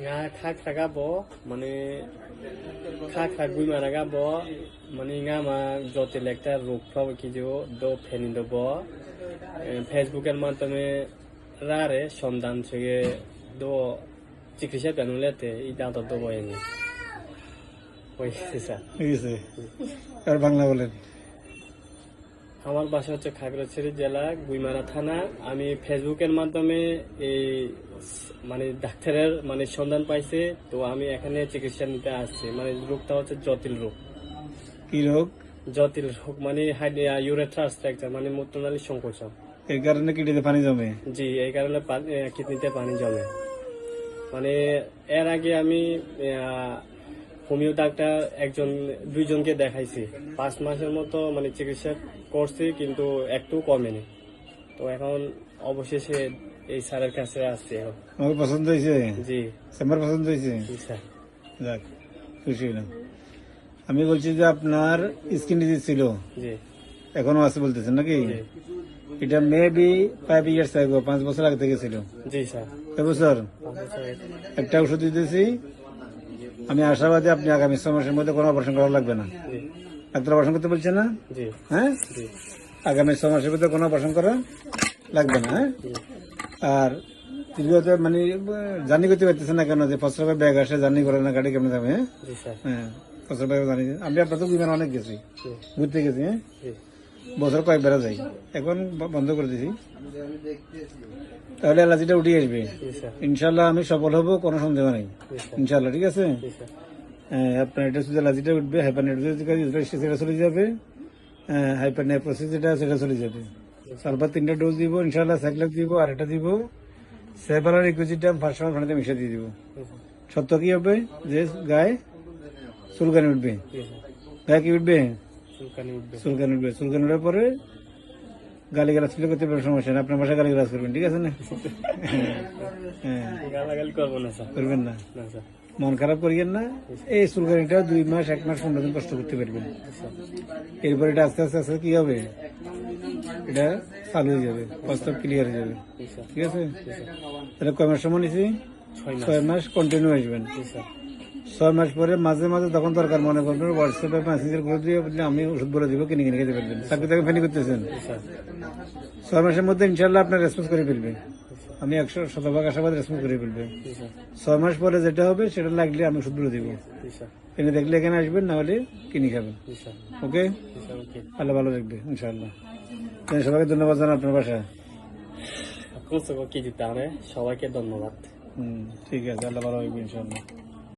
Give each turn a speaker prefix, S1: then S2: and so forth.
S1: nga khakra ga bo mane khakra guimara ga bo mane nga ma jotil ekta rog phraw kijo do pheni do bo Facebook এর মাধ্যমে রারে সন্ধান থেকে do চিকিৎসা পেনুলেতে এই দাঁত তো বয়নি হয়েছে স্যার
S2: হয়েছে। আর বাংলা বলেন।
S1: আমার বাসা হচ্ছে খাগড়াছড়ি জেলা গুইমারা থানা। আমি ফেসবুকের মাধ্যমে এই মানে ডাক্তারের মানে সন্ধান পাইছে, তো আমি এখানে চিকিৎসা নিতে আসছি। মানে রোগটা হচ্ছে জটিল রোগ।
S2: কি রোগ?
S1: জটিল রোগ মানে ইউরেথ্রাস ফ্র্যাকচার, মানে মূত্রনালী সংকোচন।
S2: এর কারণে কিডনিতে পানি জমে?
S1: জি, এই কারণে কিডনিতে পানি জমে। মানে এর আগে আমি হোমিও ডাক্তার দুইজনকে দেখাইছি। 5 মাসের মতো মানে চিকিৎসা করছি, কিন্তু একটু কমেনি। তো এখন অবশেষে এই স্যারের কাছে আসছি। এখন
S2: আমার পছন্দ হয়েছে?
S1: জি
S2: আমার পছন্দ হয়েছে।
S1: স্যার
S2: যাক, খুশি হলাম। আমি বলছি যে আপনার স্কিন ডিজিজ ছিল,
S1: জি
S2: এখনো আছে বলতেছেন নাকি? এটা মেবি 5 ইয়ার্স আগে, 5 বছর আগে থেকে ছিল।
S1: জি স্যার।
S2: এবছর একটা ওষুধ দিতেছি, আমি আশাবাদী আপনি আগামী 6 মাসের মধ্যে কোনো অপারেশন করা লাগবে না। ডাক্তার অপারেশন করতে বলছে না? হ্যাঁ, আগামী 6 মাসের মধ্যে কোনো অপারেশন করা লাগবে না। হ্যাঁ, আর দীর্ঘত মানে জার্নি করতে পারতেছে না কেন? যে 5 টাকা ব্যাগ আসে, জার্নি করে না, গাড়ি কেমন যাবে? হ্যাঁ, 5 টাকা জানি। আমি আপনার তো বিমান অনেক গেছি, ঘুরতে গেছি। হ্যাঁ, বছর কয়েকবার যাই, এখন বন্ধ করে দিয়েছি। তাহলে অ্যালার্জিটা উঠে আসবে ইনশাল্লাহ। আমি সফল হবো, কোনো সন্দেহ নেই ইনশাল্লাহ। ঠিক আছে, আপনার এটা শুধু অ্যালার্জিটা উঠবে, হাইপারনেফ্রোসিস সেটা চলে যাবে, হাইপারনেফ্রোসিস সেটা চলে যাবে। সালফার 3টা ডোজ দিব ইনশাল্লাহ, সাইক্লেক দিব, আর এটা দিব সেভার আর ইকুইজিটাম ফার্স্ট পানিতে মিশিয়ে দিয়ে দিব। সত্য কি হবে যে গায়ে চুলকানি উঠবে, গায়ে কি উঠবে? চুলকানি উঠবে। চুলকানি উঠার পরে গালি গালাজ করতে পারবেন, সমস্যা নেই। আপনার বাসায় গালি গালাজ করবেন, ঠিক আছে না? করবেন না, মন খারাপ করিয়েন না। এই চুলকানিটা 2 মাস 1 মাস 15 দিন কষ্ট করতে পারবেন। এরপর এটা আস্তে আস্তে আস্তে কি হবে, এটা চালু হয়ে যাবে, কষ্ট ক্লিয়ার হয়ে যাবে। ঠিক আছে, তাহলে কয় মাস সময় নিয়েছি? 6 মাস কন্টিনিউ আসবেন। 6 মাস পরে মাঝে মাঝে তখন দরকার মনে করবেন, হোয়াটসঅ্যাপে মেসেঞ্জার করে দিয়ে বললে আমি ওষুধ বলে দিব, কিনে কিনে খেতে পারবেন। চাকরি থেকে ফেনি করতেছেন। 6 মাসের মধ্যে ইনশাল্লাহ আপনার রেসপন্স করে ফেলবে। আমি 100% আশাবাদ রেসপন্স করে ফেলবে। 6 মাস পরে যেটা হবে সেটা লাগলে আমি ওষুধ বলে দিব। এনে দেখলে এখানে আসবেন, না হলে কিনে খাবেন। ওকে, আল্লাহ ভালো রাখবে ইনশাল্লাহ। সবাইকে ধন্যবাদ জানান আপনার বাসায়।
S1: সবাইকে ধন্যবাদ।
S2: ঠিক আছে, আল্লাহ ভালো রাখবে ইনশাল্লাহ।